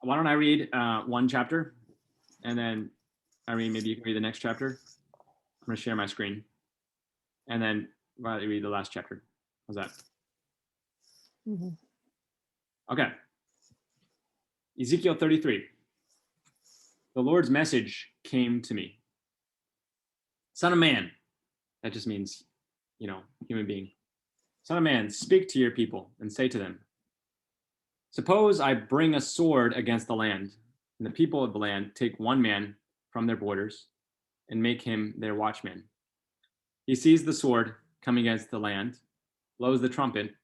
Why don't I read one chapter, and then Irene, maybe you can read the next chapter. I'm going to share my screen, and then Violet, you read the last chapter. How's that? Mhm. Okay. Ezekiel 33. The Lord's message came to me. Son of man. That just means, human being. Son of man, speak to your people and say to them, suppose I bring a sword against the land, and the people of the land take one man from their borders and make him their watchman. He sees the sword coming against the land, blows the trumpet,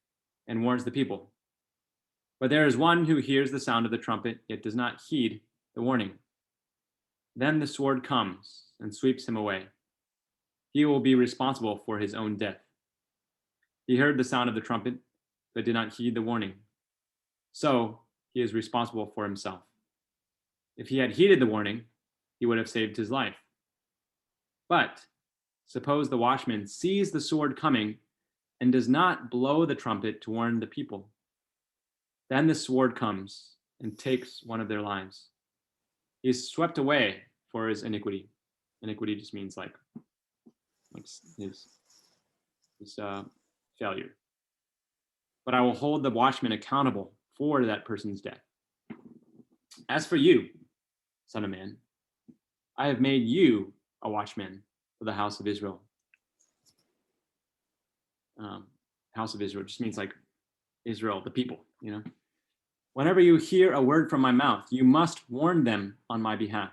and warns the people. But there is one who hears the sound of the trumpet, yet does not heed the warning. Then the sword comes and sweeps him away. He will be responsible for his own death. He heard the sound of the trumpet, but did not heed the warning. So he is responsible for himself. If he had heeded the warning, he would have saved his life. But suppose the watchman sees the sword coming and does not blow the trumpet to warn the people. Then the sword comes and takes one of their lives. He is swept away for his iniquity. Iniquity just means like his failure. But I will hold the watchman accountable for that person's death. As for you, son of man, I have made you a watchman for the house of Israel. House of Israel just means like Israel, the people, Whenever you hear a word from my mouth, you must warn them on my behalf.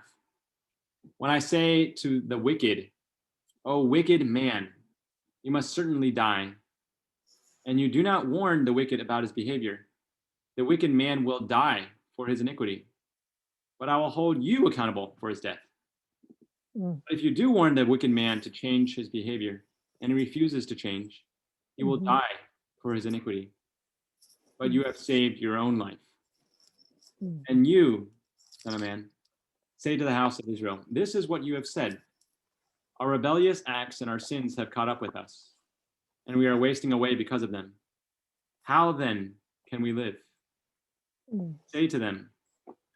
When I say to the wicked, O wicked man, you must certainly die, and you do not warn the wicked about his behavior, the wicked man will die for his iniquity. But I will hold you accountable for his death. Mm. But if you do warn the wicked man to change his behavior, and he refuses to change, he will Mhm. die for his iniquity. But you have saved your own life. Mm. And you, son of man, say to the house of Israel, this is what you have said. Our rebellious acts and our sins have caught up with us, and we are wasting away because of them. How then can we live? Mm. Say to them,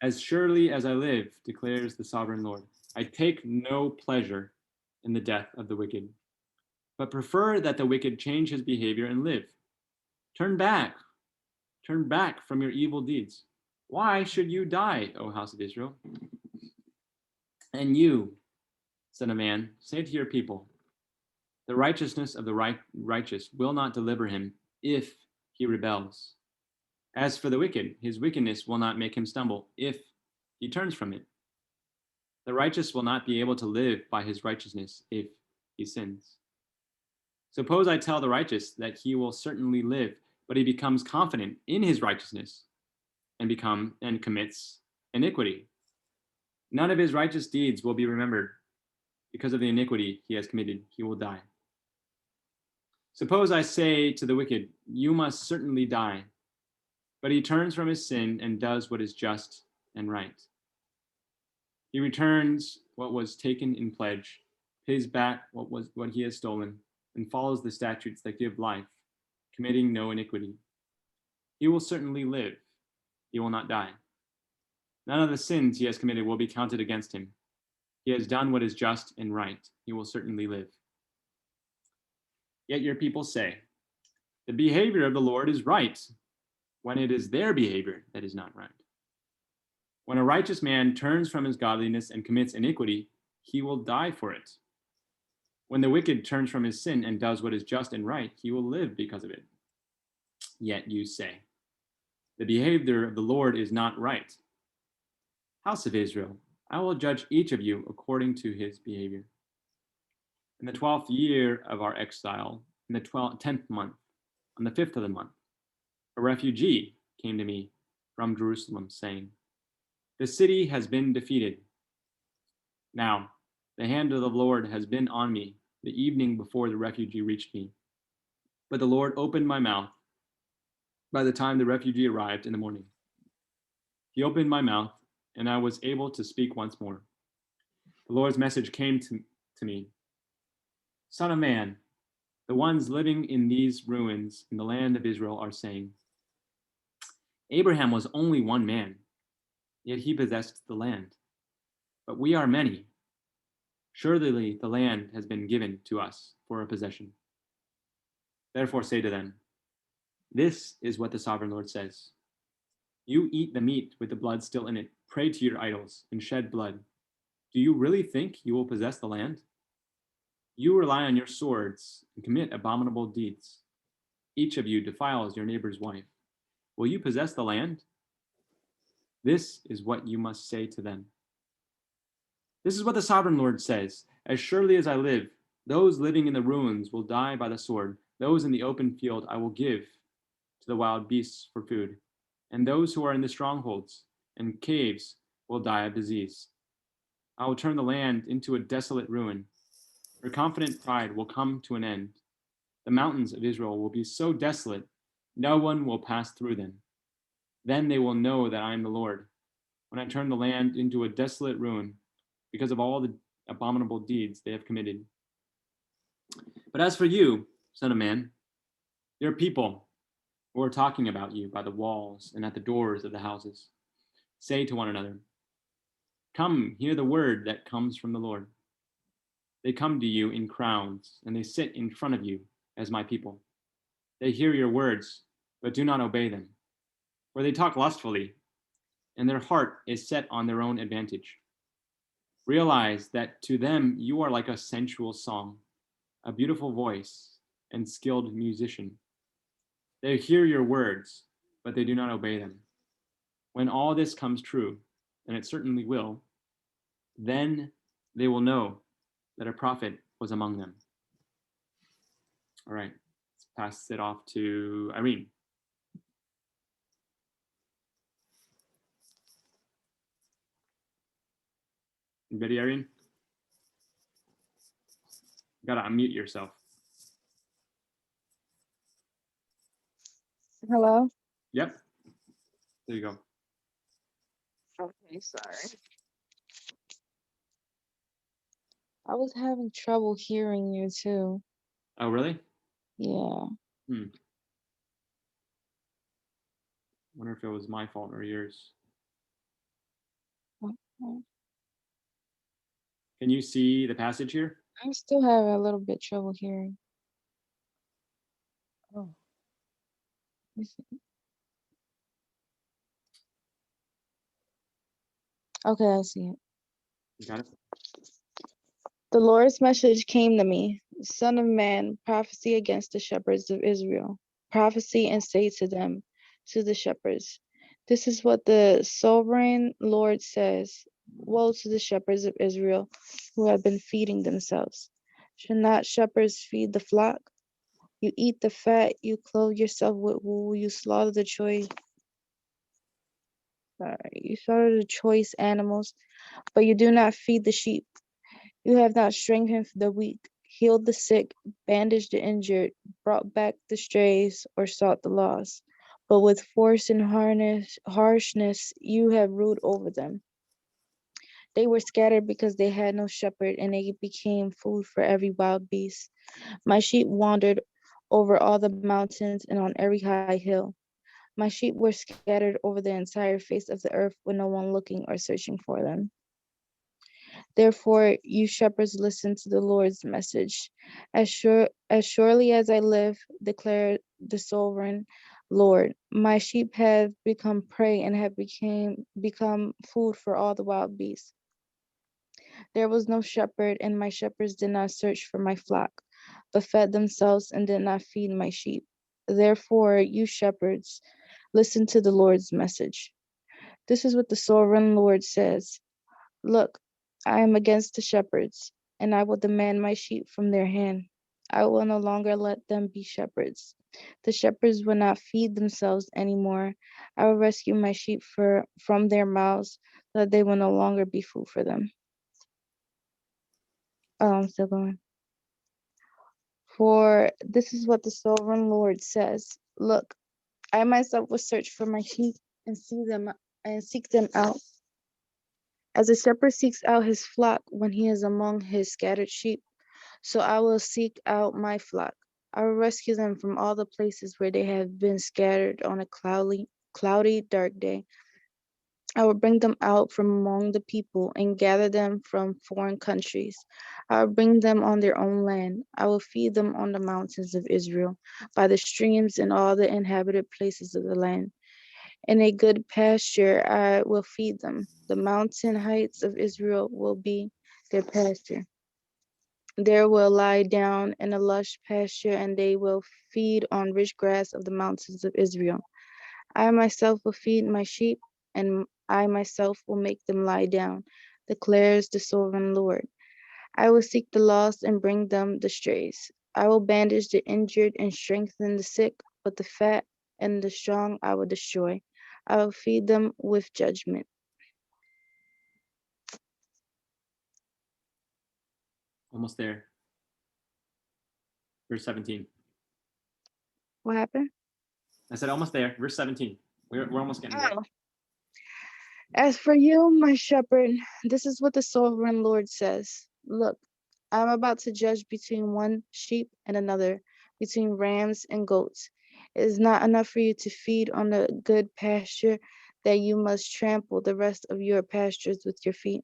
as surely as I live, declares the sovereign Lord, I take no pleasure in the death of the wicked, but prefer that the wicked change his behavior and live. Turn back from your evil deeds. Why should you die, O house of Israel? And you, son of man, say to your people, the righteousness of the righteous will not deliver him if he rebels. As for the wicked, his wickedness will not make him stumble if he turns from it. The righteous will not be able to live by his righteousness if he sins. Suppose I tell the righteous that he will certainly live, but he becomes confident in his righteousness and commits iniquity. None of his righteous deeds will be remembered. Because of the iniquity he has committed, he will die. Suppose I say to the wicked, you must certainly die, but he turns from his sin and does what is just and right. He returns what was taken in pledge, pays back what he has stolen, and follows the statutes that give life, committing no iniquity. He will certainly live. He will not die. None of the sins he has committed will be counted against him. He has done what is just and right. He will certainly live. Yet your people say, the behavior of the Lord is right, when it is their behavior that is not right. When a righteous man turns from his godliness and commits iniquity, he will die for it. When the wicked turns from his sin and does what is just and right, he will live because of it. Yet you say, the behavior of the Lord is not right. House of Israel, I will judge each of you according to his behavior. In the 12th year of our exile, in the 10th month, on the 5th of the month, a refugee came to me from Jerusalem, saying, the city has been defeated. Now, the hand of the Lord has been on me the evening before the refugee reached me. But the Lord opened my mouth by the time the refugee arrived in the morning. He opened my mouth, and I was able to speak once more. The Lord's message came to me. Son of man, the ones living in these ruins in the land of Israel are saying, Abraham was only one man, yet he possessed the land. But we are many. Surely the land has been given to us for a possession. Therefore say to them, this is what the sovereign Lord says. You eat the meat with the blood still in it, pray to your idols, and shed blood. Do you really think you will possess the land? You rely on your swords and commit abominable deeds. Each of you defiles your neighbor's wife. Will you possess the land? This is what you must say to them. This is what the sovereign Lord says. As surely as I live, those living in the ruins will die by the sword. Those in the open field I will give to the wild beasts for food. And those who are in the strongholds and caves will die of disease. I will turn the land into a desolate ruin. Her confident pride will come to an end. The mountains of Israel will be so desolate, no one will pass through them. Then they will know that I am the Lord, when I turn the land into a desolate ruin because of all the abominable deeds they have committed. But as for you, son of man, there are people who are talking about you by the walls and at the doors of the houses. Say to one another, come, hear the word that comes from the Lord. They come to you in crowds, and they sit in front of you as my people. They hear your words, but do not obey them. For they talk lustfully, and their heart is set on their own advantage. Realize that to them you are like a sensual song, a beautiful voice, and skilled musician. They hear your words, but they do not obey them. When all this comes true, and it certainly will, then they will know that a prophet was among them. All right, let's pass it off to Irene. You ready, Irene? You gotta unmute yourself. Hello? Yep. There you go. Okay, sorry. I was having trouble hearing you too. Oh, really? Yeah. Wonder if it was my fault or yours. Okay. Can you see the passage here? I still have a little bit trouble hearing. Oh. Let's see. Okay, I see it. You got it? The Lord's message came to me, Son of man, prophecy against the shepherds of Israel. Prophecy and say to them, to the shepherds, this is what the sovereign Lord says. Woe to the shepherds of Israel who have been feeding themselves. Should not shepherds feed the flock? You eat the fat, you clothe yourself with wool, you slaughter the choice animals, but you do not feed the sheep. You have not strengthened the weak, healed the sick, bandaged the injured, brought back the strays, or sought the lost. But with force and harshness you have ruled over them. They were scattered because they had no shepherd, and they became food for every wild beast. My sheep wandered over all the mountains and on every high hill. My sheep were scattered over the entire face of the earth with no one looking or searching for them. Therefore, you shepherds, listen to the Lord's message. As surely as I live, declared the sovereign Lord, my sheep have become prey and have become food for all the wild beasts. There was no shepherd, and my shepherds did not search for my flock, but fed themselves and did not feed my sheep. Therefore, you shepherds, listen to the Lord's message. This is what the sovereign Lord says. Look, I am against the shepherds, and I will demand my sheep from their hand. I will no longer let them be shepherds. The shepherds will not feed themselves anymore. I will rescue my sheep from their mouths, so that they will no longer be food for them. Oh, I'm still going. For this is what the sovereign Lord says. Look, I myself will search for my sheep and seek them out. As a shepherd seeks out his flock when he is among his scattered sheep, so I will seek out my flock. I will rescue them from all the places where they have been scattered on a cloudy, dark day. I will bring them out from among the people and gather them from foreign countries. I will bring them on their own land. I will feed them on the mountains of Israel, by the streams and all the inhabited places of the land. In a good pasture I will feed them. The mountain heights of Israel will be their pasture. There will lie down in a lush pasture, and they will feed on rich grass of the mountains of Israel. I myself will feed my sheep, and I myself will make them lie down, declares the sovereign Lord. I will seek the lost and bring them the strays. I will bandage the injured and strengthen the sick, but the fat and the strong I will destroy. I will feed them with judgment. Almost there. Verse 17. What happened? I said almost there. Verse 17. We're almost getting there. Oh. As for you, my shepherd, this is what the sovereign Lord says. Look, I am about to judge between one sheep and another, between rams and goats. It is not enough for you to feed on the good pasture that you must trample the rest of your pastures with your feet.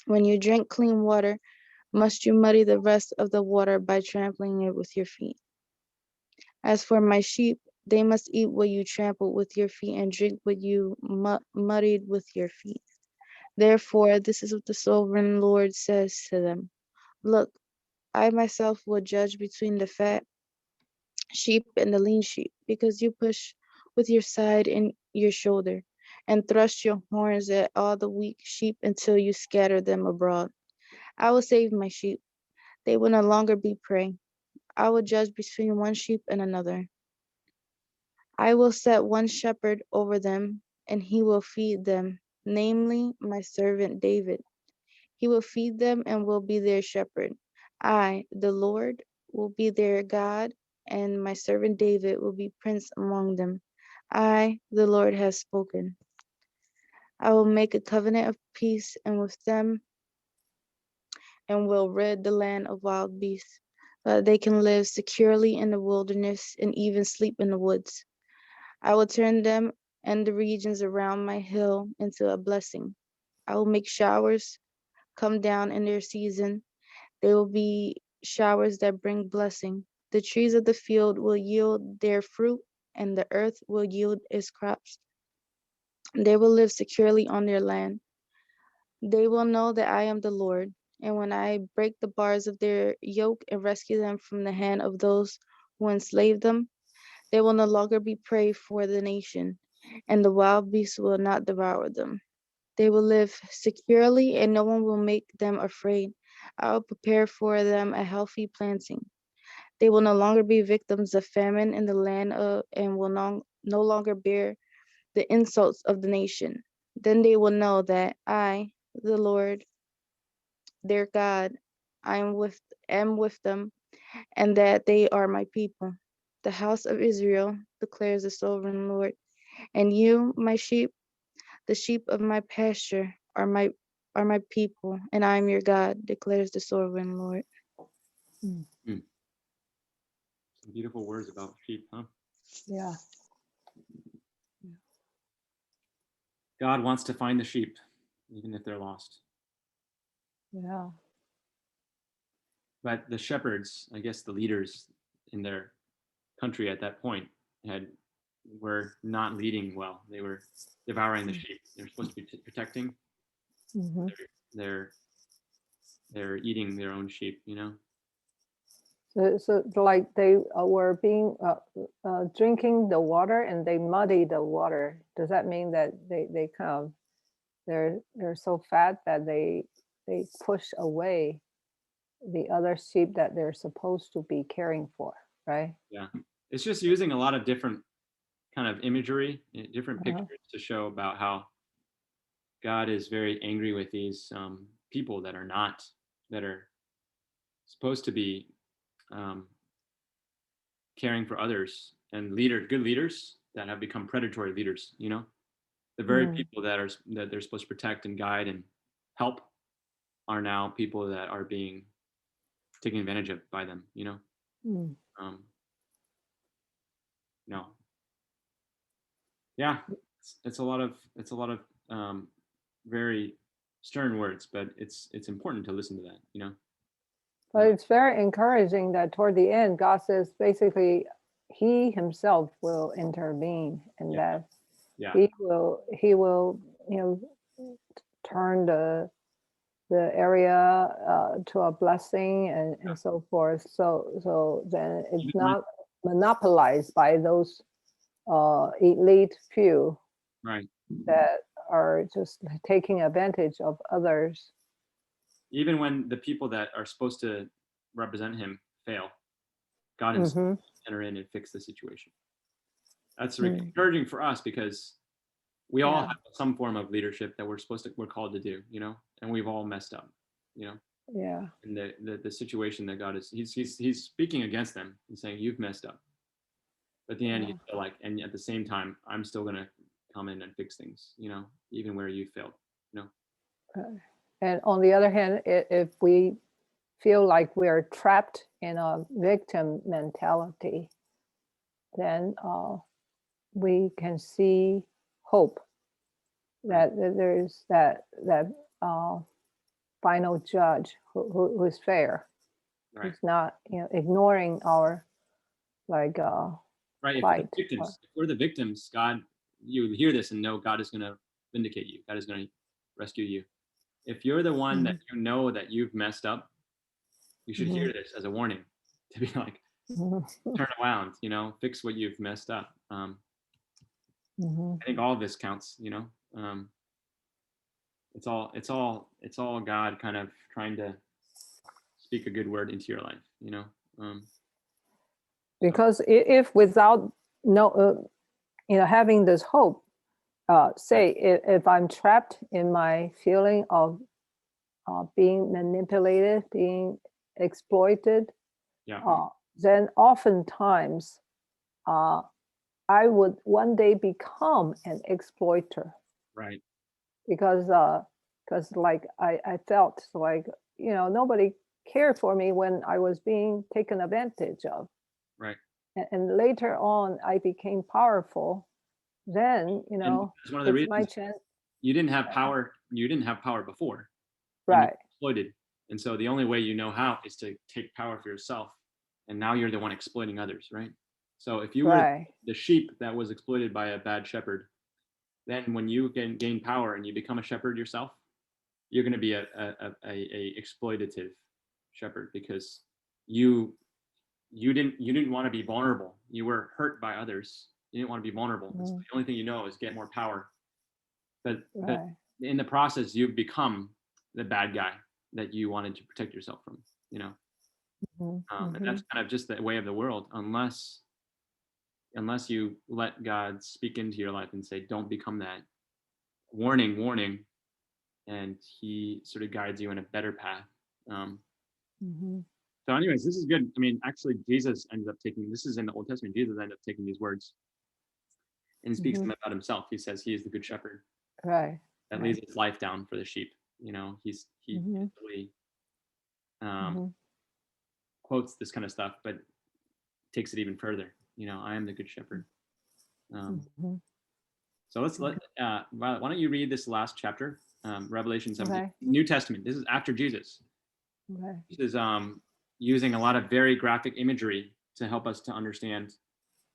When you drink clean water, must you muddy the rest of the water by trampling it with your feet? As for my sheep, they must eat what you trampled with your feet and drink what you muddied with your feet. Therefore, this is what the sovereign Lord says to them. Look, I myself will judge between the fat sheep and the lean sheep, because you push with your side and your shoulder, and thrust your horns at all the weak sheep until you scatter them abroad. I will save my sheep. They will no longer be prey. I will judge between one sheep and another. I will set one shepherd over them, and he will feed them, namely my servant David. He will feed them and will be their shepherd. I, the Lord, will be their God, and my servant David will be prince among them. I, the Lord, have spoken. I will make a covenant of peace and with them, and will rid the land of wild beasts, so that they can live securely in the wilderness and even sleep in the woods. I will turn them and the regions around my hill into a blessing. I will make showers come down in their season. They will be showers that bring blessing. The trees of the field will yield their fruit, and the earth will yield its crops. They will live securely on their land. They will know that I am the Lord. And when I break the bars of their yoke and rescue them from the hand of those who enslave them, they will no longer be prey for the nation, and the wild beasts will not devour them. They will live securely, and no one will make them afraid. I will prepare for them a healthy planting. They will no longer be victims of famine in the land and will no longer bear the insults of the nation. Then they will know that I, the Lord, their God, am with them, and that they are my people. The house of Israel declares the sovereign Lord. And you, my sheep, the sheep of my pasture, are my people, and I am your God, declares the sovereign Lord. Mm. Some beautiful words about sheep, huh? Yeah. God wants to find the sheep, even if they're lost. Yeah. But the shepherds, I guess the leaders in their country at that point, were not leading well. They were devouring the sheep. They were supposed to be protecting. Hmm. They're they're eating their own sheep. You know. So like they were being drinking the water and they muddy the water. Does that mean that they kind of they're so fat that they push away the other sheep that they're supposed to be caring for, right? Yeah, it's just using a lot of different kind of imagery, different Uh-huh. pictures to show about how God is very angry with these people that are supposed to be um, caring for others and good leaders that have become predatory leaders. You know, the very Mm. people that they're supposed to protect and guide and help are now people that are being taken advantage of by them. You know, Mm. um, no, yeah, it's a lot of very stern words, but it's important to listen to that, you know. But it's very encouraging that toward the end, God says basically he himself will intervene, and Yeah. that Yeah. he will, turn the area to a blessing and so forth. So then it's Even when- not monopolized by those elite few right. that are just taking advantage of others. Even when the people that are supposed to represent him fail, God himself Mhm. will enter in and fix the situation. That's Mm. encouraging for us because we all Yeah. have some form of leadership that we're called to do, you know, and we've all messed up, you know. Yeah. And the situation that God is, he's speaking against them and saying, you've messed up. But at the end, Yeah. he's still like, and at the same time, I'm still gonna come in and fix things, you know, even where you failed, you know. And on the other hand, if we feel like we're trapped in a victim mentality, then we can see hope that there's that final judge who is fair, Right. who's not ignoring our like Right. If plight. we're the victims, God, you hear this and know God is gonna vindicate you. God is gonna rescue you. If you're the one that you know that you've messed up, you should hear this as a warning to be like, turn around, you know, fix what you've messed up. I think all of this counts, you know. It's all God kind of trying to speak a good word into your life, you know. Because if without having this hope, say if I'm trapped in my feeling of being manipulated, being exploited, Yeah. then oftentimes I would one day become an exploiter. Right. Because like I felt like nobody cared for me when I was being taken advantage of. Right. And later on I became powerful. Then And that's one of the it's my reasons chance. you didn't have power. You didn't have power before. And you Right. were exploited. And so the only way you know how is to take power for yourself. And now you're the one exploiting others, right? So if you were Right. the sheep that was exploited by a bad shepherd, then when you gain power and you become a shepherd yourself, you're going to be a exploitative shepherd because you didn't want to be vulnerable. You were hurt by others. You didn't want to be vulnerable. So the only thing you know is get more power. But in the process, you've become the bad guy that you wanted to protect yourself from. You know, and that's kind of just the way of the world. Unless you let God speak into your life and say, "Don't become that." Warning, warning, and He sort of guides you in a better path. So, anyways, this is good. I mean, actually, Jesus ended up taking. This is in the Old Testament. Jesus ended up taking these words and speaks them about himself. He says he is the good shepherd. Right. That lays his life down for the sheep. You know, he really quotes this kind of stuff, but takes it even further. You know, I am the good shepherd. So why don't you read this last chapter, Revelation 17, New Testament. This is after Jesus. This is using a lot of very graphic imagery to help us to understand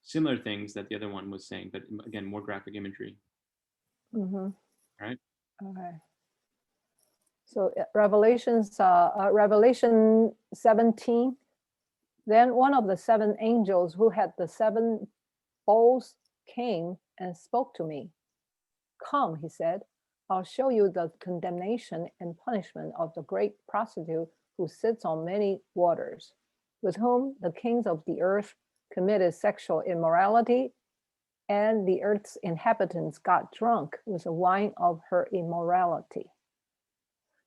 similar things that the other one was saying, but again, more graphic imagery. Right? Okay. So Revelation 17. Then one of the seven angels who had the seven bowls came and spoke to me. Come, he said, I'll show you the condemnation and punishment of the great prostitute who sits on many waters, with whom the kings of the earth committed sexual immorality, and the earth's inhabitants got drunk with the wine of her immorality.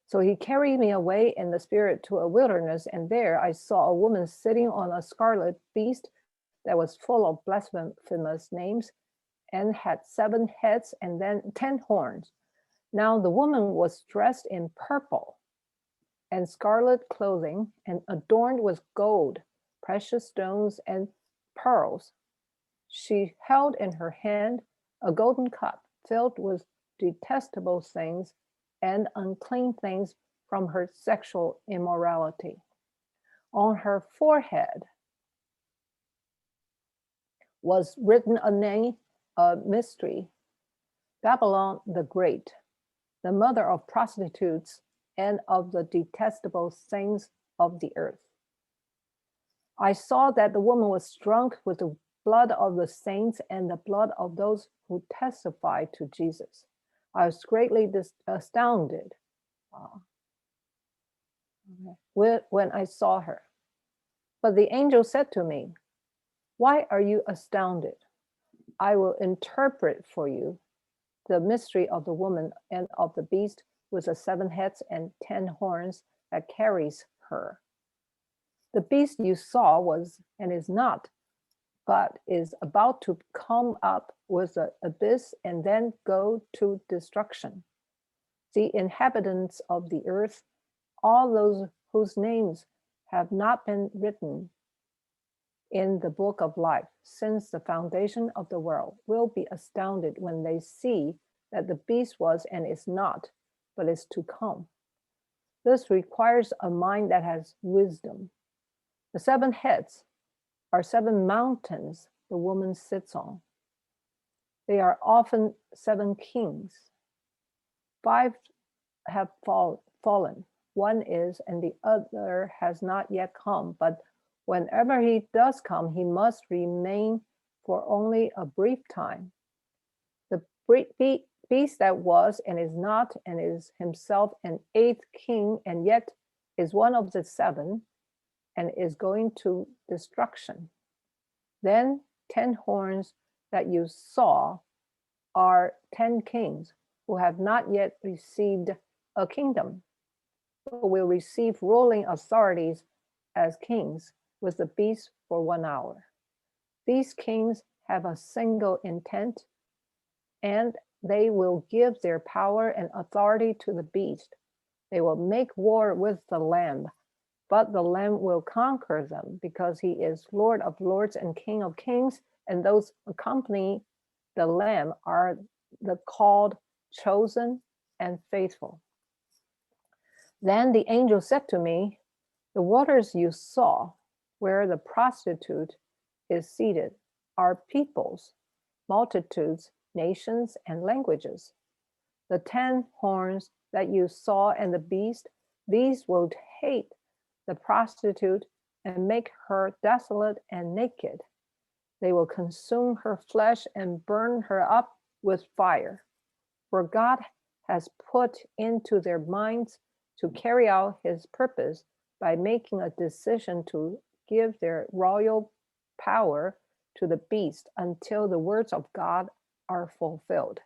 So he carried me away in the spirit to a wilderness, and there I saw a woman sitting on a scarlet beast that was full of blasphemous names and had 7 heads and then 10 horns. Now the woman was dressed in purple and scarlet clothing and adorned with gold, precious stones, and pearls. She held in her hand a golden cup filled with detestable things and unclean things from her sexual immorality. On her forehead was written a name, a mystery, Babylon the Great, the mother of prostitutes and of the detestable things of the earth. I saw that the woman was drunk with the blood of the saints and the blood of those who testified to Jesus. I was greatly astounded when I saw her. But the angel said to me, "Why are you astounded? I will interpret for you the mystery of the woman and of the beast with the 7 heads and 10 horns that carries her. The beast you saw was and is not, but is about to come up with the abyss and then go to destruction. The inhabitants of the earth, all those whose names have not been written in the book of life since the foundation of the world, will be astounded when they see that the beast was and is not, but is to come. This requires a mind that has wisdom. The 7 heads are 7 mountains the woman sits on. They are often 7 kings. 5 have fallen. 1 is, and the other has not yet come. But whenever he does come, he must remain for only a brief time. The beast that was and is not and is himself an 8th king, and yet is one of the 7 and is going to destruction. Then 10 horns that you saw are 10 kings who have not yet received a kingdom, but will receive ruling authorities as kings with the beast for 1 hour. These kings have a single intent, and they will give their power and authority to the beast. They will make war with the Lamb, but the Lamb will conquer them because he is Lord of lords and King of kings, and those accompany the Lamb are the called, chosen, and faithful. Then the angel said to me, "The waters you saw, where the prostitute is seated, are peoples, multitudes, nations, and languages. The 10 horns that you saw and the beast, these will hate the prostitute and make her desolate and naked. They will consume her flesh and burn her up with fire. For God has put into their minds to carry out his purpose by making a decision to give their royal power to the beast until the words of God are fulfilled.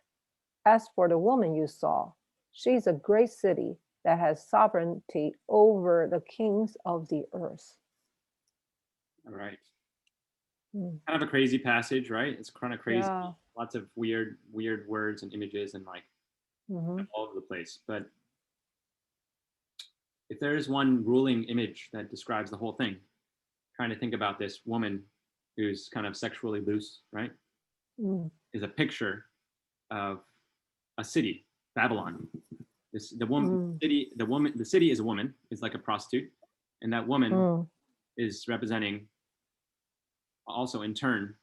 As for the woman you saw, she's a great city that has sovereignty over the kings of the earth." All right. Mm. Kind of a crazy passage, right? It's kind of crazy. Yeah. Lots of weird words and images and like all over the place. But if there is one ruling image that describes the whole thing, trying to think about this woman who's kind of sexually loose, right? Is a picture of a city, Babylon. The city is a woman, is like a prostitute, and that woman is representing also in turn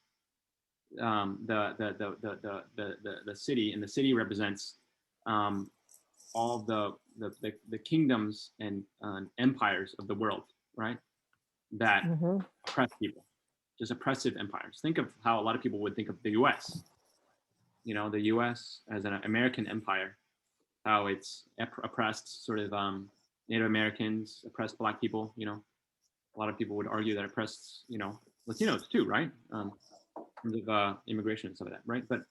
the city, and the city represents all the kingdoms and empires of the world, right? That oppress people, just oppressive empires. Think of how a lot of people would think of the U.S. You know, the U.S. as an American empire, how it's oppressed sort of Native Americans, oppressed Black people. You know, a lot of people would argue that oppressed, you know, Latinos too, right? In terms of immigration and some of that, right? But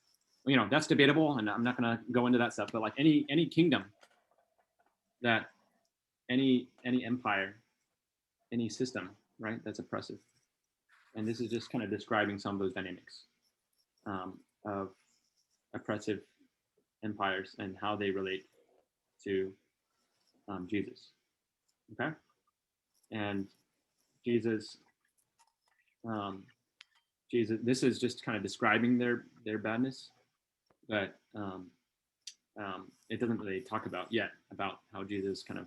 you know, that's debatable, and I'm not going to go into that stuff. But like any kingdom, that any empire, any system, right, that's oppressive, and this is just kind of describing some of those dynamics of oppressive empires and how they relate to Jesus. Okay, and Jesus, Jesus. This is just kind of describing their badness, but it doesn't really talk about yet about how Jesus kind of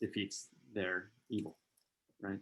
defeats their evil, right?